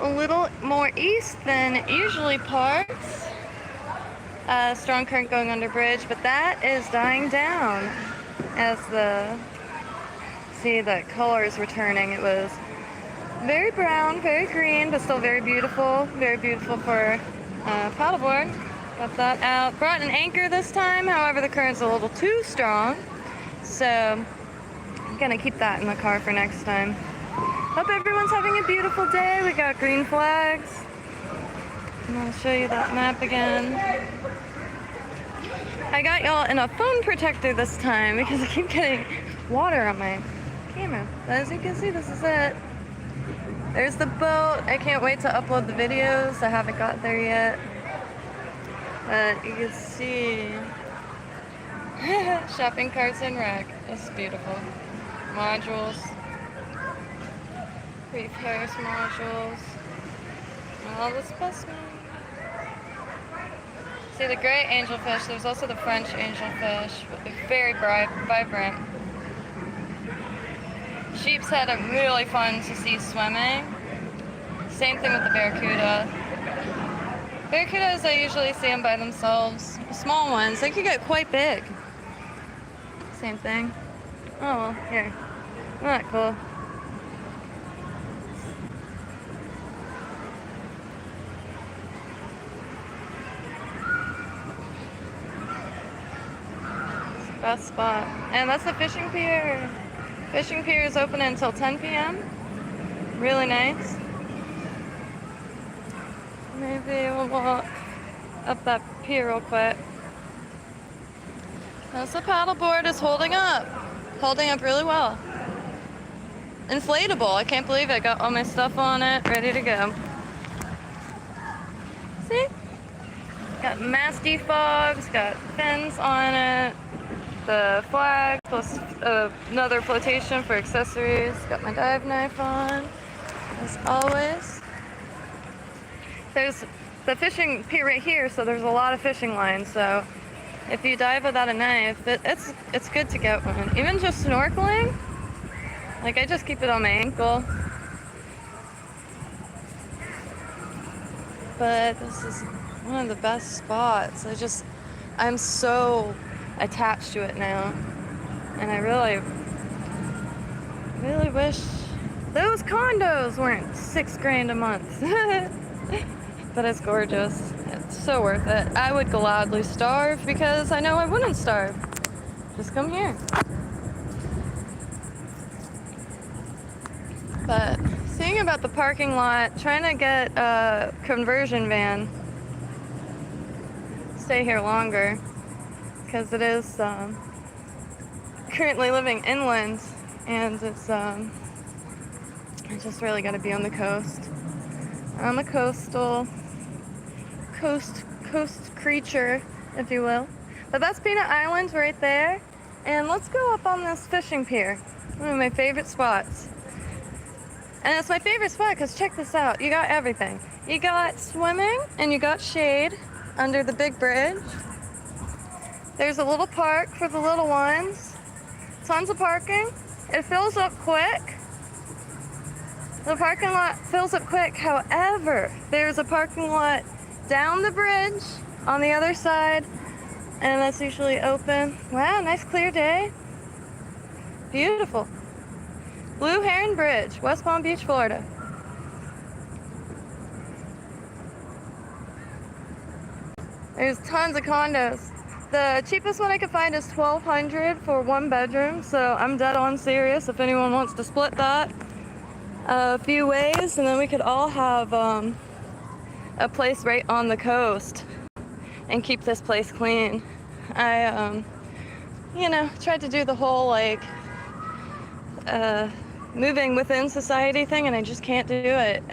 a little more east than usually parts. Strong current going under bridge, but that is dying down as the color is returning. It was very brown, very green, but still very beautiful for paddleboard. Got that out. Brought an anchor this time, however the current's a little too strong, so I'm gonna keep that in the car for next time. Hope everyone's having a beautiful day. We got green flags. And I'll show you that map again. I got y'all in a phone protector this time because I keep getting water on my camera. But as you can see, this is it. There's the boat. I can't wait to upload the videos. I haven't got there yet. But you can see shopping carts and rack. It's beautiful. Modules. Repairs modules. All the specimens. See the gray angelfish. There's also the French angelfish. Very bright, vibrant. Sheep's head are really fun to see swimming. Same thing with the barracuda. Barracudas, I usually see them by themselves. Small ones, they could get quite big. Same thing. Oh, well, here. Isn't that cool? Best spot. And that's the fishing pier. Fishing pier is open until 10 p.m. Really nice. Maybe we'll walk up that pier real quick. That's the paddleboard is holding up. Holding up really well. Inflatable. I can't believe it. Got all my stuff on it. Ready to go. See? Got mass defogs. Got fins on it. The flag plus another flotation for accessories. Got my dive knife on, as always. There's the fishing pier right here, so there's a lot of fishing lines. So if you dive without a knife, it's good to get one. Even just snorkeling, like I just keep it on my ankle. But this is one of the best spots. I'm so attached to it now, and I really wish those condos weren't $6 grand a month. But it's gorgeous. It's so worth it. I would gladly starve because I know I wouldn't starve. Just come here. But seeing about the parking lot, trying to get a conversion van, stay here longer. Because it is currently living inland, and it's I just really got to be on the coast. I'm a coast creature, if you will. But that's Peanut Island right there, and let's go up on this fishing pier. One of my favorite spots. And it's my favorite spot because check this out. You got everything. You got swimming and you got shade under the big bridge. There's a little park for the little ones. Tons of parking. It fills up quick. The parking lot fills up quick. However, there's a parking lot down the bridge on the other side, and that's usually open. Wow, nice clear day. Beautiful. Blue Heron Bridge, West Palm Beach, Florida. There's tons of condos. The cheapest one I could find is $1,200 for 1 bedroom, so I'm dead on serious if anyone wants to split that a few ways, and then we could all have a place right on the coast and keep this place clean. I, tried to do the whole, moving within society thing, and I just can't do it.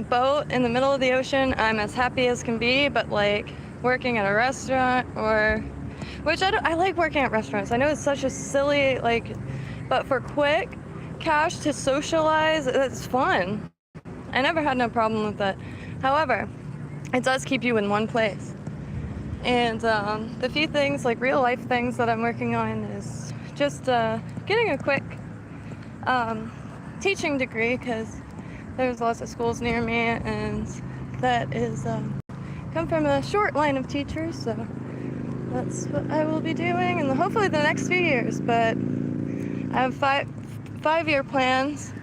Boat in the middle of the ocean, I'm as happy as can be, but, working at a restaurant I like working at restaurants. I know it's such a silly, but for quick cash to socialize, it's fun. I never had no problem with that. However, it does keep you in one place. And the few things, real life things that I'm working on is just getting a quick teaching degree, because there's lots of schools near me, and that is come from a short line of teachers, so that's what I will be doing in hopefully the next few years. But I have five-year plans,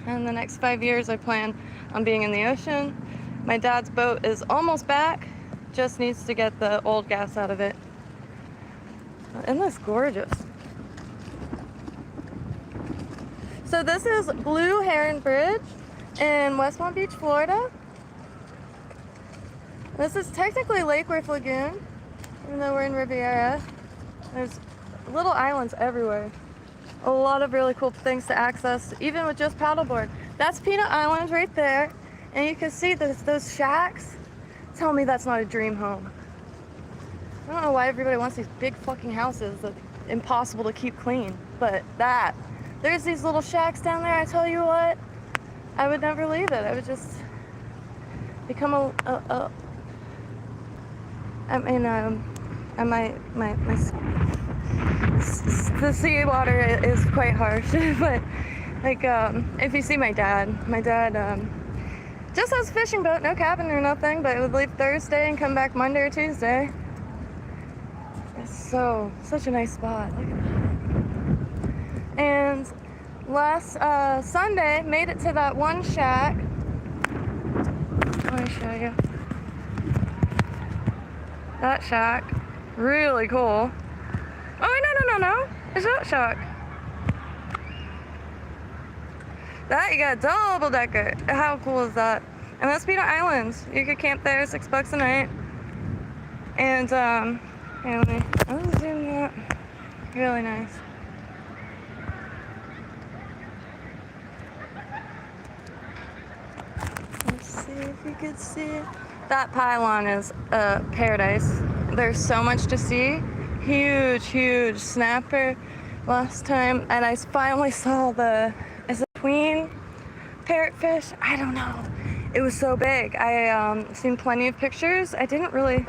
and the next 5 years I plan on being in the ocean. My dad's boat is almost back, just needs to get the old gas out of it. Isn't this gorgeous? So this is Blue Heron Bridge in West Palm Beach, Florida. This is technically Lake Worth Lagoon, even though we're in Riviera. There's little islands everywhere. A lot of really cool things to access, even with just paddleboard. That's Peanut Island right there, and you can see those shacks. Tell me that's not a dream home. I don't know why everybody wants these big fucking houses that are impossible to keep clean, but there's these little shacks down there. I tell you what, I would never leave it. I would just become the sea water is quite harsh, but like if you see my dad just has a fishing boat, no cabin or nothing, but it would leave Thursday and come back Monday or Tuesday. It's such a nice spot. Look at that. And last Sunday, made it to that one shack. Let me show you. That shack, really cool. Oh, no. It's that shack. That, you got a double decker. How cool is that? And that's Peanut Island. You could camp there, $6 a night. And, here, let me zoom that. Really nice. Let's see if you could see it. That pylon is paradise. There's so much to see. Huge snapper last time, and I finally saw is it queen parrotfish? I don't know. It was so big. I seen plenty of pictures. I didn't really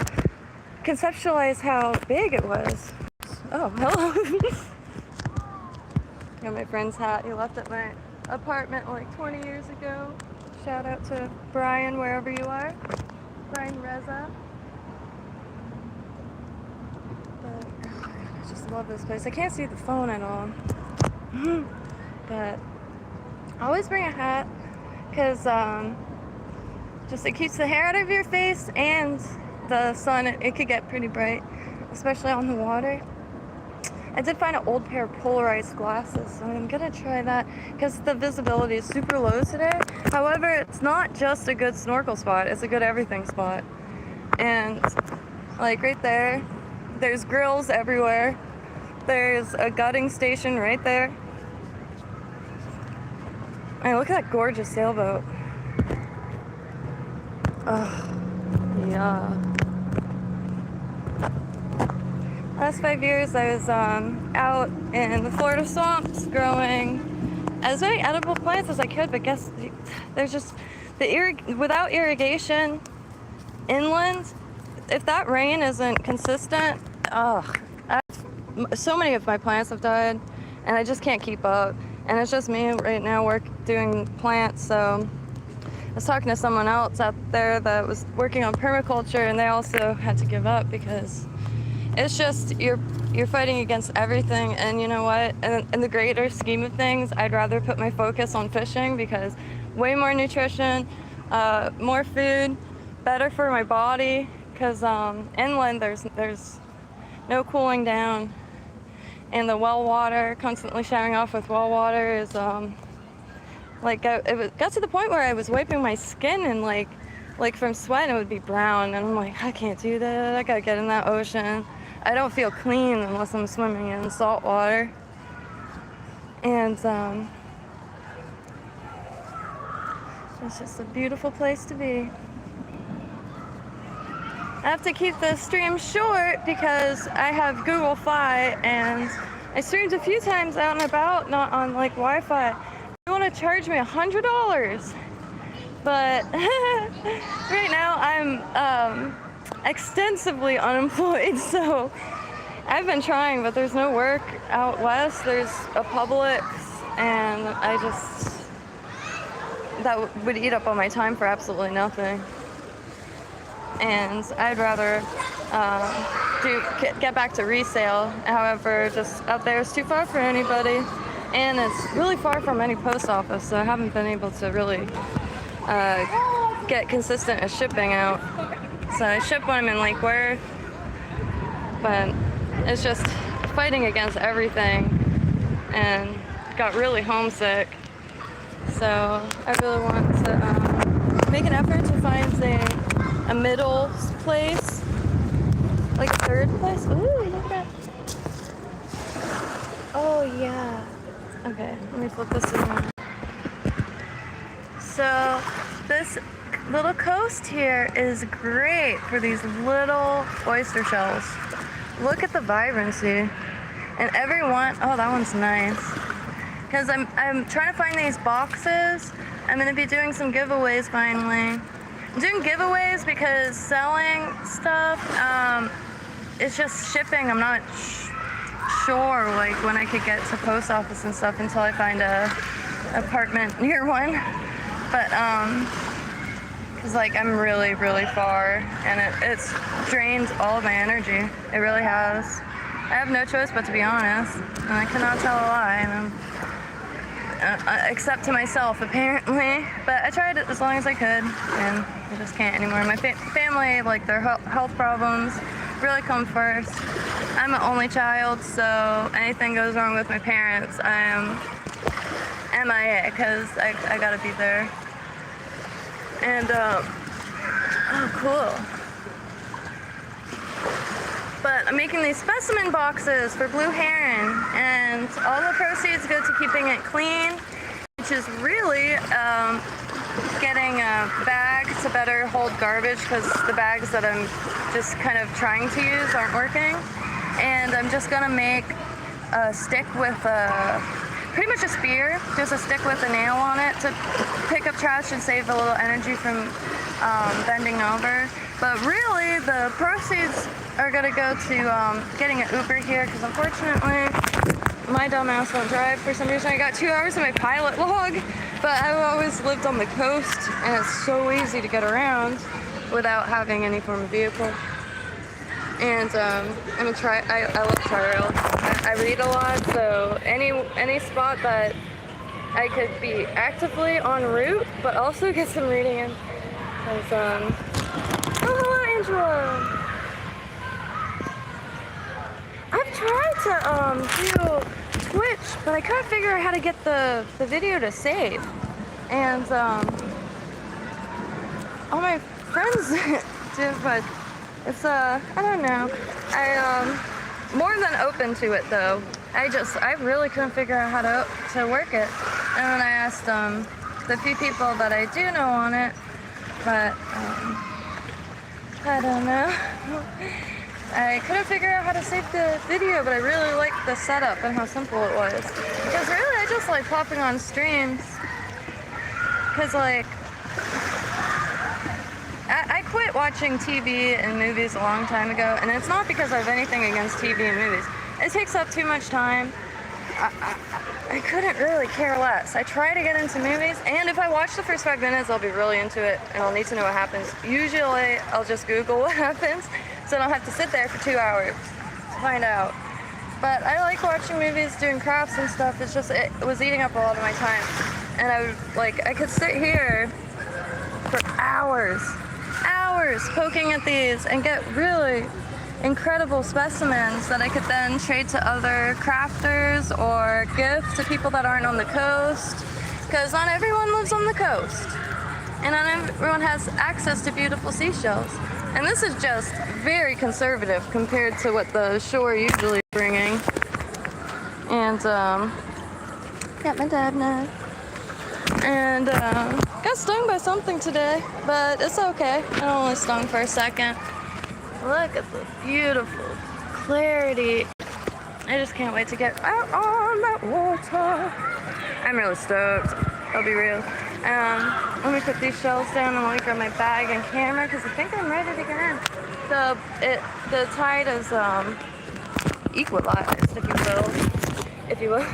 conceptualize how big it was. Oh, hello. Got my friend's hat. He left at my apartment like 20 years ago. Shout out to Brian, wherever you are. Brian Reza. But I just love this place. I can't see the phone at all. But always bring a hat, because just it keeps the hair out of your face, and the sun, it could get pretty bright, especially on the water. I did find an old pair of polarized glasses, so I'm gonna try that, because the visibility is super low today. However, it's not just a good snorkel spot, it's a good everything spot. And like right there, there's grills everywhere. There's a gutting station right there. And look at that gorgeous sailboat. Oh, yeah. Last 5 years I was out in the Florida swamps growing as many edible plants as I could, but guess there's just without irrigation inland, if that rain isn't consistent, so many of my plants have died, and I just can't keep up. And it's just me right now doing plants. So I was talking to someone else out there that was working on permaculture, and they also had to give up because it's just you're fighting against everything. And you know what? In the greater scheme of things, I'd rather put my focus on fishing, because way more nutrition, more food, better for my body. Because inland there's no cooling down, and the well water, constantly showering off with well water, is it got to the point where I was wiping my skin, and like from sweat, it would be brown, and I'm like, I can't do that. I gotta get in that ocean. I don't feel clean unless I'm swimming in salt water. And it's just a beautiful place to be. I have to keep the stream short because I have Google Fi, and I streamed a few times out and about, not on like Wi-Fi. They want to charge me $100, but right now I'm extensively unemployed, so I've been trying, but there's no work out west. There's a Publix, and that would eat up all my time for absolutely nothing. And I'd rather get back to resale. However, just out there is too far for anybody, and it's really far from any post office, so I haven't been able to really get consistent shipping out. So I ship when I'm in Lake Worth, but it's just fighting against everything, and got really homesick. So I really want to make an effort to find a middle place, like a third place. Ooh, look at that. Oh yeah. Okay, let me flip this around. So this little coast here is great for these little oyster shells. Look at the vibrancy. And every one, oh, that one's nice. Because I'm trying to find these boxes. I'm going to be doing some giveaways finally. I'm doing giveaways because selling stuff, it's just shipping. I'm not sure like when I could get to post office and stuff until I find a apartment near one. But because like I'm really far, and it's drained all of my energy. It really has. I have no choice but to be honest, and I cannot tell a lie. Except to myself, apparently. But I tried it as long as I could, and I just can't anymore. My family, like their health problems, really come first. I'm an only child, so anything goes wrong with my parents, I am MIA, because I gotta be there. And, oh, cool. But I'm making these specimen boxes for blue heron, and all the proceeds go to keeping it clean, which is really getting a bag to better hold garbage, because the bags that I'm just kind of trying to use aren't working. And I'm just gonna make a stick with pretty much a spear, just a stick with a nail on it to pick up trash and save a little energy from bending over. But really, the proceeds are gonna go to getting an Uber here, because unfortunately, my dumbass won't drive for some reason. I got 2 hours in my pilot log, but I've always lived on the coast, and it's so easy to get around without having any form of vehicle. And I love trail. I read a lot, so any spot that I could be actively en route, but also get some reading in. Because, oh, hello, Angela. I've tried to do Twitch, but I couldn't figure out how to get the video to save. And all my friends do, but it's I don't know. I'm more than open to it though. I really couldn't figure out how to work it. And then I asked the few people that I do know on it, but I don't know. I couldn't figure out how to save the video, but I really liked the setup and how simple it was. Because really, I just like popping on streams. Because like, I quit watching TV and movies a long time ago, and it's not because I have anything against TV and movies. It takes up too much time. I couldn't really care less. I try to get into movies, and if I watch the first 5 minutes, I'll be really into it, and I'll need to know what happens. Usually, I'll just Google what happens, so I don't have to sit there for 2 hours to find out. But I like watching movies, doing crafts and stuff. It's just, it was eating up a lot of my time. And I could sit here for hours poking at these and get really incredible specimens that I could then trade to other crafters or gift to people that aren't on the coast. Because not everyone lives on the coast. And not everyone has access to beautiful seashells. And this is just very conservative compared to what the shore usually is bringing. And, got my dab knife. And, got stung by something today, but it's okay. It only stung for a second. Look at the beautiful clarity. I just can't wait to get out on that water. I'm really stoked. I'll be real. Let me put these shells down and let me grab my bag and camera because I think I'm ready to get in. The tide is equalized, if you will.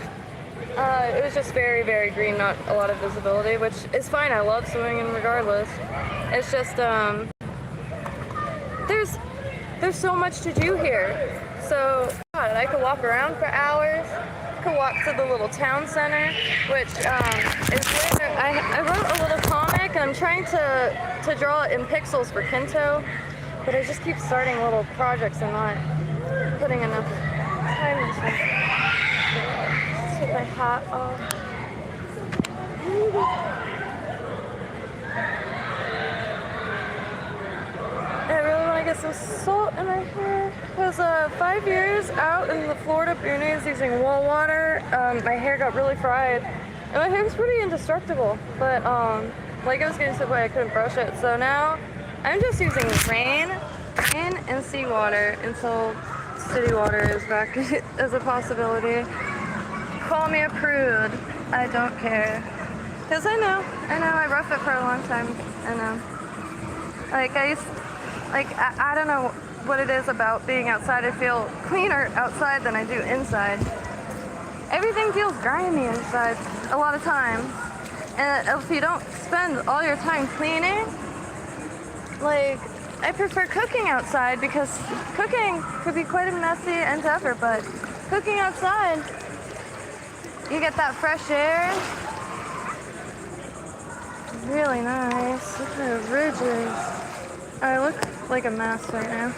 It was just very, very green, not a lot of visibility, which is fine. I love swimming regardless. It's just, there's so much to do here. So, God, I could walk around for hours. Could walk to the little town center, which is where I wrote a little comic, and I'm trying to draw it in pixels for Kinto, but I just keep starting little projects and not putting enough time into them. Let's take my hat off. I really want to get some salt in my hair. I was 5 years out in the Florida Betony using well water. My hair got really fried, and my hair was pretty indestructible. But like I was getting to the point I couldn't brush it, so now I'm just using rain and seawater until city water is back as a possibility. Call me a prude. I don't care, because I know I rough it for a long time. I know. Like I don't know what it is about being outside. I feel cleaner outside than I do inside. Everything feels grimy inside a lot of times. And if you don't spend all your time cleaning, like, I prefer cooking outside because cooking could be quite a messy endeavor, but cooking outside, you get that fresh air. Really nice. Look at the ridges. I look like a mess right now.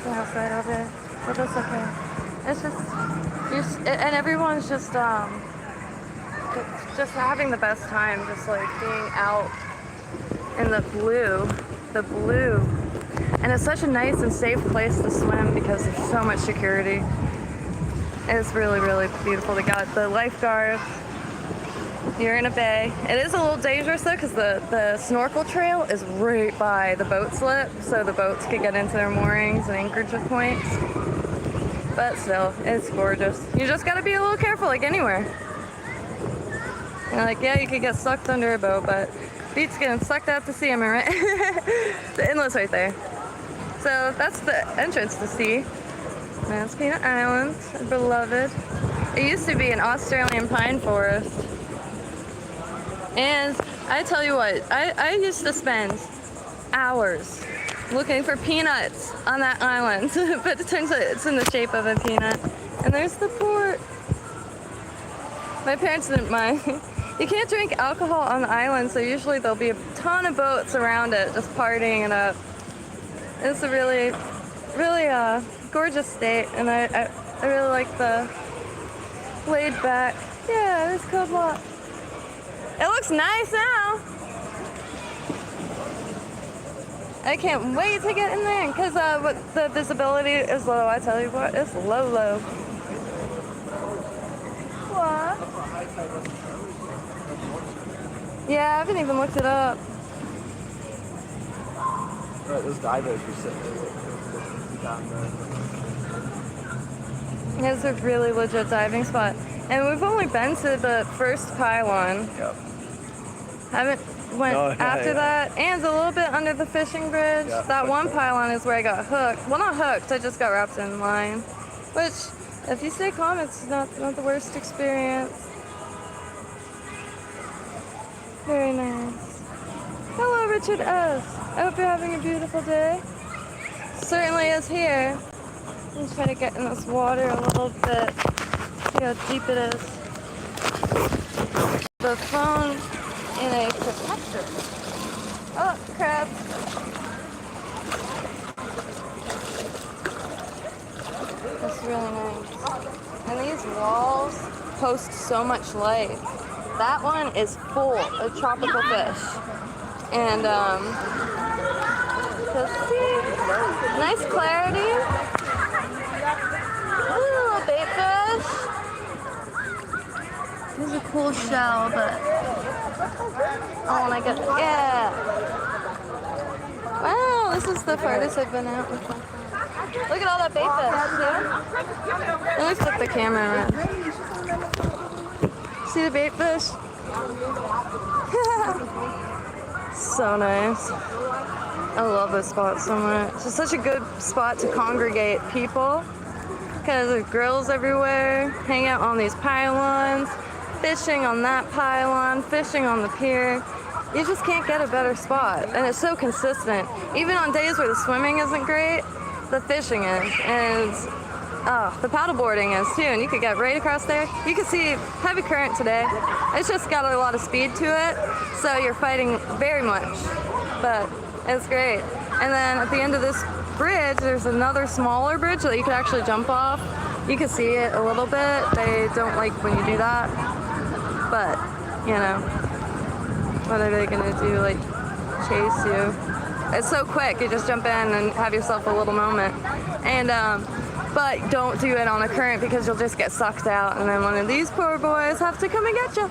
The outside of it, but that's okay. It's just, and everyone's just having the best time, just like being out in the blue, and it's such a nice and safe place to swim because there's so much security. It's really, really beautiful. They got the lifeguards. You're in a bay. It is a little dangerous though, because the snorkel trail is right by the boat slip, so the boats could get into their moorings and anchorage points. But still, it's gorgeous. You just gotta be a little careful, like anywhere. You're like, yeah, you could get sucked under a boat, but beats getting sucked out to sea, am I right? The inlet's right there. So that's the entrance to sea. That's Peanut Island, beloved. It used to be an Australian pine forest. And I tell you what, I used to spend hours looking for peanuts on that island, but it turns out it's in the shape of a peanut. And there's the port. My parents didn't mind. You can't drink alcohol on the island, so usually there'll be a ton of boats around it just partying it up. It's a really, really gorgeous state, and I really like the laid back. Yeah, it's cool lot. It looks nice now. I can't wait to get in there, because the visibility is low. I tell you what, it's low. What? Yeah, I haven't even looked it up. Right, those divers were sitting down there. It's a really legit diving spot. And we've only been to the first pylon. Yep. Haven't went after that, and a little bit under the fishing bridge. Yeah, that one pylon is where I got hooked. Well, not hooked, I just got wrapped in line. Which, if you stay calm, it's not the worst experience. Very nice. Hello, Richard S. I hope you're having a beautiful day. Certainly is here. Let's try to get in this water a little bit. See how deep it is. The phone in a protector. Oh, crap. That's really nice. And these walls host so much light. That one is full of tropical fish. And, so see, nice clarity. Ooh, a bait fish. Here's a cool shell, but I want to get, yeah. Wow, this is the farthest I've been out with my phone. Look at all that bait fish, yeah? Let me flip the camera around. See the bait fish? So nice. I love this spot so much. It's such a good spot to congregate people. because there's grills everywhere. Hang out on these pylons, fishing on that pylon, fishing on the pier. You just can't get a better spot, and it's so consistent. Even on days where the swimming isn't great, the fishing is, and the paddleboarding is too, and you could get right across there. You can see heavy current today. It's just got a lot of speed to it, so you're fighting very much, but it's great. And then at the end of this bridge, there's another smaller bridge that you can actually jump off. You can see it a little bit. They don't like when you do that, but you know, what are they gonna do, like chase you? It's so quick, you just jump in and have yourself a little moment. And but don't do it on a current because you'll just get sucked out, and then one of these poor boys have to come and get you.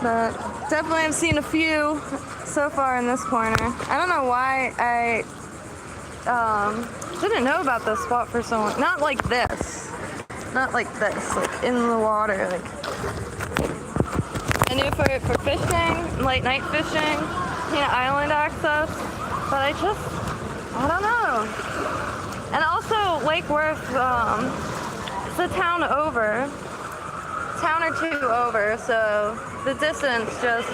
But definitely I've seen a few so far in this corner. I don't know why I didn't know about this spot for so long. Not like this. Not like this, like in the water. Like I knew for fishing, late night fishing, island access, but I don't know. And also Lake Worth, it's a town or two over, so the distance just,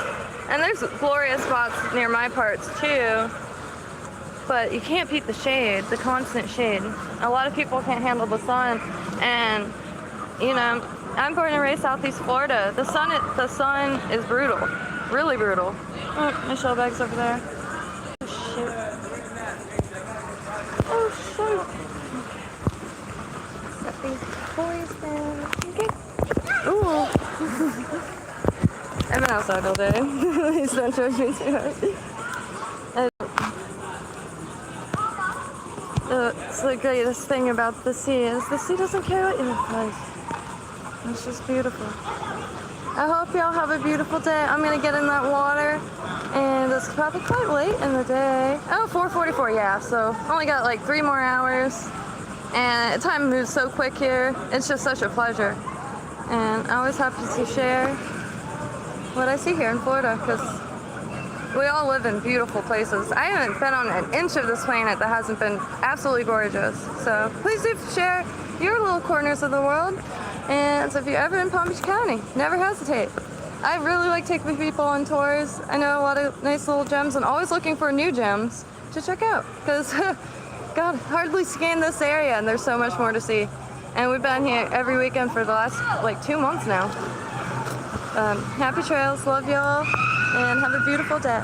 and there's glorious spots near my parts too, but you can't beat the shade, the constant shade. A lot of people can't handle the sun, and I'm born and raised Southeast Florida. The sun is brutal, really brutal. Oh, my shell bag's over there. Oh shoot. Set these boys down. Okay. Ooh. I've been outside all day. He's not charging me too hard. It's the greatest thing about the sea is the sea doesn't care what you look like. It's just beautiful. I hope y'all have a beautiful day. I'm gonna get in that water, and it's probably quite late in the day. Oh, 4:44, yeah, so only got like 3 more hours, and time moves so quick here. It's just such a pleasure, and I'm always happy to share what I see here in Florida, because we all live in beautiful places. I haven't been on an inch of this planet that hasn't been absolutely gorgeous, so please do share your little corners of the world. And so if you're ever in Palm Beach County, never hesitate. I really like taking people on tours. I know a lot of nice little gems, and always looking for new gems to check out, because God, hardly scanned this area, and there's so much more to see. And we've been here every weekend for the last like 2 months now. Happy trails, love y'all, and have a beautiful day.